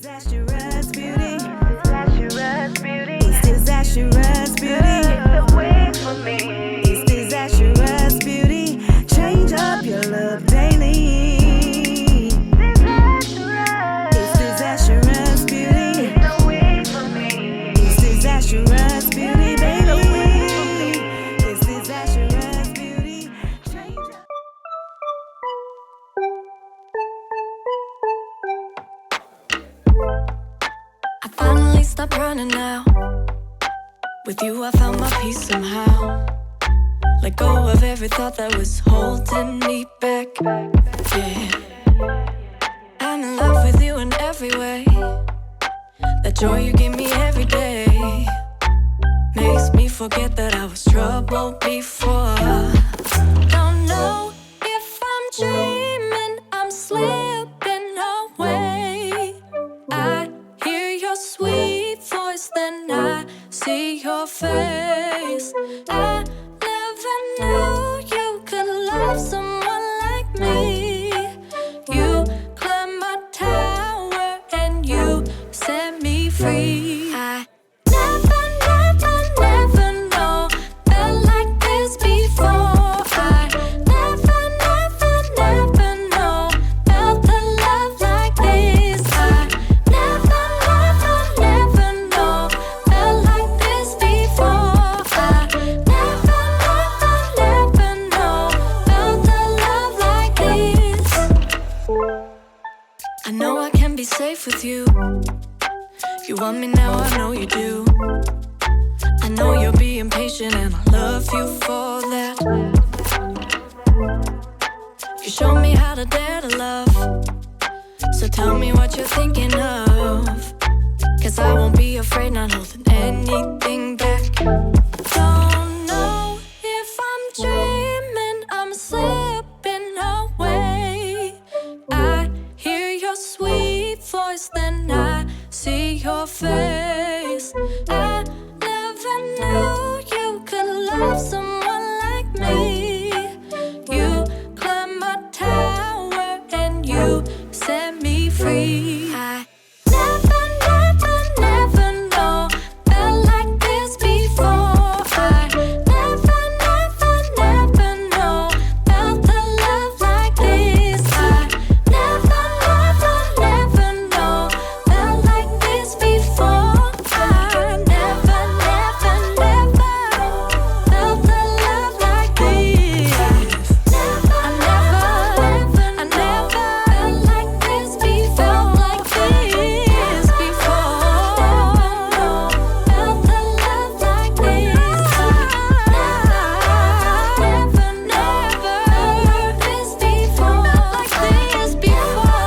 Disastrous beauty. Disastrous beauty. It's disastrous beauty. It's the wig for me. It's disastrous beauty. Change up your look daily. Disastrous. It's disastrous beauty. It's the wig for me. It's disastrous beauty, baby. It's disastrous beauty. Change up. I finally stopped running now. With you I found my peace somehow. Let go of every thought that was holding me back. Yeah, I'm in love with you in every way. That joy you give me every day makes me forget that I was trouble before. Don't know if I'm dreaming, I'm slipping away. I hear your sweet voice, then I see your face. I never knew you could love someone like me. You climbed my tower and you set me free. I never know felt like this before. I never know felt the love like this. I never know felt like this before. I never know felt the love like this. I know I can be safe with you. You want me now, I know you do. I know you're being patient and I love you for that. You show me how to dare to love. So tell me what you're thinking of. Cause I won't be afraid, not holding anything back. Don't know if I'm dreaming, I'm slipping away. I hear your sweet voice, then I see your face. I never knew you could love someone like me. You climbed my tower and you set me free. I never know felt like this before. I never know felt the love like this. I never know felt like this before. I never felt the love like this. I never felt like this before. Like this before. Felt the love like this. Never this before. Like this before.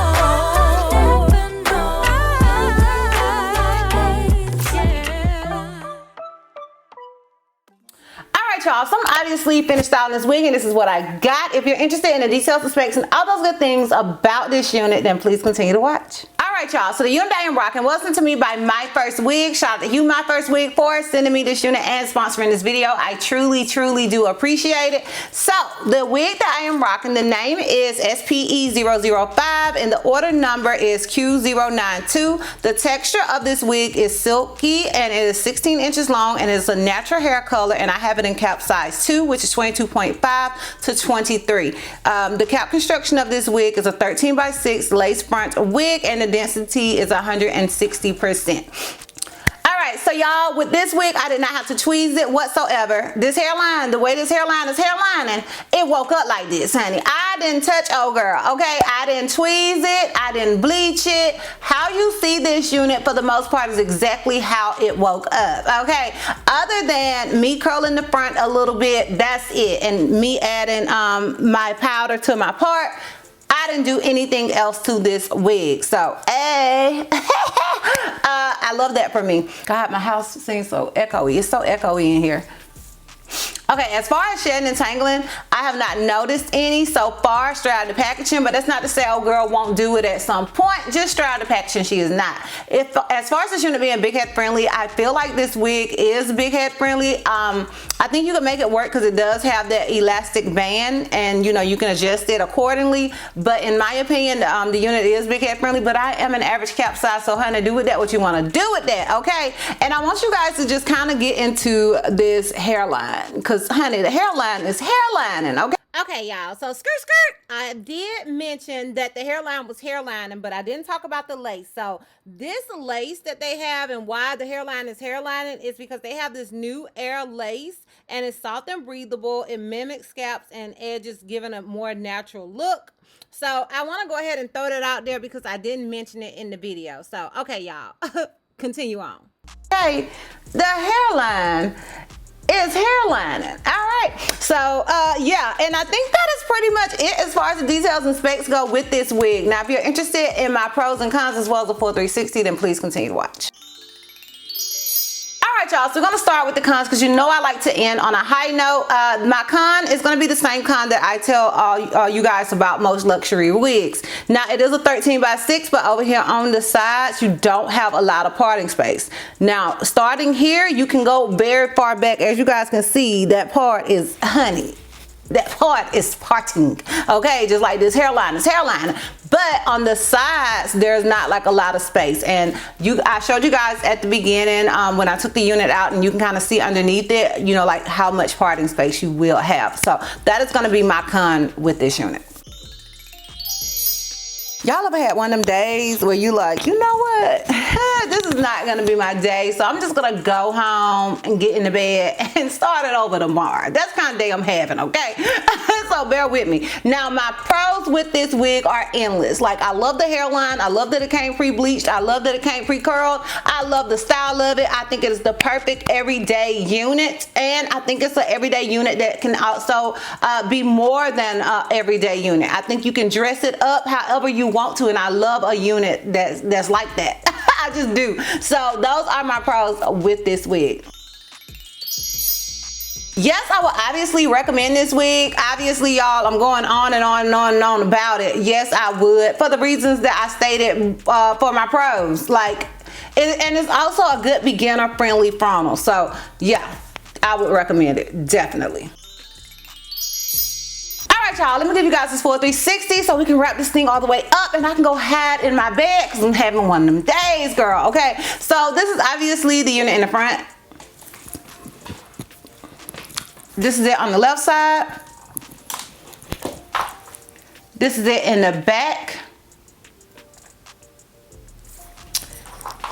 Alright y'all, so I'm obviously finished styling this wig and this is what I got. If you're interested in the details, the specs, and all those good things about this unit, then please continue to watch. Alright y'all, so the unit I am rocking was sent to me by Myfirstwig. Shout out to you, Myfirstwig, for sending me this unit and sponsoring this video. I truly do appreciate it. So the wig that I am rocking, the name is SPE005 and the order number is Q092. The texture of this wig is silky and it is 16 inches long and it's a natural hair color, and I have it in cap size 2, which is 22.5 to 23. The cap construction of this wig is a 13x6 lace front wig and the density is 160%. Alright, so y'all, with this wig, I did not have to tweeze it whatsoever. This hairline, the way this hairline is hairlining, it woke up like this, honey. I didn't touch old girl, okay? I didn't tweeze it. I didn't bleach it. How you see this unit, for the most part, is exactly how it woke up, okay? Other than me curling the front a little bit, that's it. And me adding my powder to my part. I didn't do anything else to this wig. So, hey. I love that for me. God, my house seems so echoey. It's so echoey in here. Okay, as far as shedding and tangling, I have not noticed any so far straight out of the packaging, but that's not to say oh girl won't do it at some point. Just straight out of the packaging, she is not. As far as this unit being big head friendly, I feel like this wig is big head friendly. I think you can make it work because it does have that elastic band, and you know you can adjust it accordingly. But in my opinion, the unit is big head friendly. But I am an average cap size, so honey, do with that what you want to do with that, okay? And I want you guys to just kind of get into this hairline, because honey, the hairline is hairlining, okay? Okay, y'all, so skirt. I did mention that the hairline was hairlining, but I didn't talk about the lace. So this lace that they have and why the hairline is hairlining is because they have this new air lace, and it's soft and breathable. It mimics scalps and edges, giving a more natural look. So I want to go ahead and throw that out there because I didn't mention it in the video. So, okay, y'all, continue on. Okay, the hairline is hairlining. All right, so yeah, and I think that is pretty much it as far as the details and specs go with this wig. Now if you're interested in my pros and cons as well as the full 360, then please continue to watch. All right, y'all, so we're gonna start with the cons because you know I like to end on a high note. My con is gonna be the same con that I tell all you guys about most luxury wigs. Now it is a 13x6, but over here on the sides you don't have a lot of parting space. Now starting here, you can go very far back. As you guys can see, that part is honey. That part is parting, okay? Just like this hairline is hairline. But on the sides, there's not like a lot of space. And I showed you guys at the beginning when I took the unit out, and you can kind of see underneath it, you know, like how much parting space you will have. So that is gonna be my con with this unit. Y'all ever had one of them days where you like, you know what? This is not gonna be my day, so I'm just gonna go home and get in the bed and start it over tomorrow. That's the kind of day I'm having, okay? So bear with me. Now my pros with this wig are endless. Like I love the hairline. I love that it came pre-bleached. I love that it came pre-curled. I love the style of it. I think it is the perfect everyday unit, and I think it's an everyday unit that can also be more than an everyday unit. I think you can dress it up however you want to, and I love a unit that's like that. I just do. So those are my pros with this wig. Yes, I will obviously recommend this wig. Obviously, y'all, I'm going on and on and on and on about it. Yes, I would, for the reasons that I stated for my pros. Like, and it's also a good beginner friendly frontal. So yeah, I would recommend it, definitely. Alright, y'all, let me give you guys this full 360 so we can wrap this thing all the way up and I can go hide in my bed because I'm having one of them days, girl. Okay, so this is obviously the unit in the front. This is it on the left side. This is it in the back.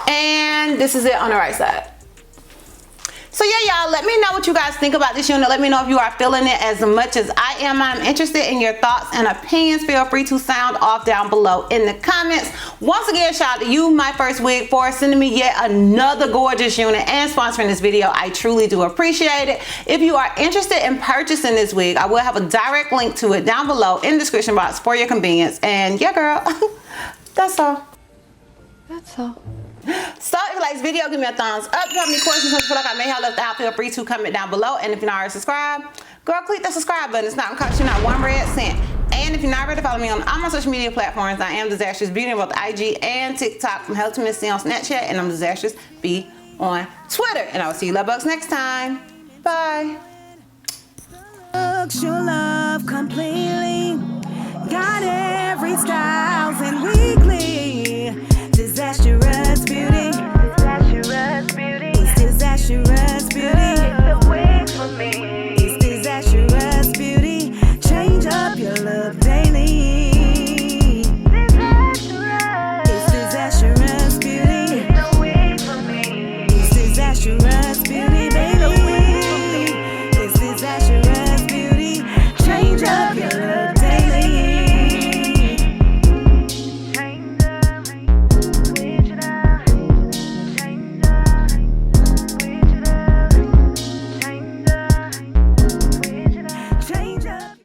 And this is it on the right side. So yeah, y'all, let me know what you guys think about this unit. Let me know if you are feeling it as much as I am. I'm interested in your thoughts and opinions. Feel free to sound off down below in the comments. Once again, shout out to you, Myfirstwig, for sending me yet another gorgeous unit and sponsoring this video. I truly do appreciate it. If you are interested in purchasing this wig, I will have a direct link to it down below in the description box for your convenience. And yeah, girl, that's all. That's all. So if you like this video, give me a thumbs up. If you have any questions or feel like I may have left out, feel free to comment down below. And if you're not already subscribed, girl, click the subscribe button. It's not gonna cost you not one red cent. And if you're not ready to follow me on all my social media platforms, I am DizastrousBeauty on both IG and TikTok. I'm Hello to Miss C on Snapchat, and I'm DizastrousB on Twitter. And I will see you love bugs next time. Bye. Your love completely got every style and we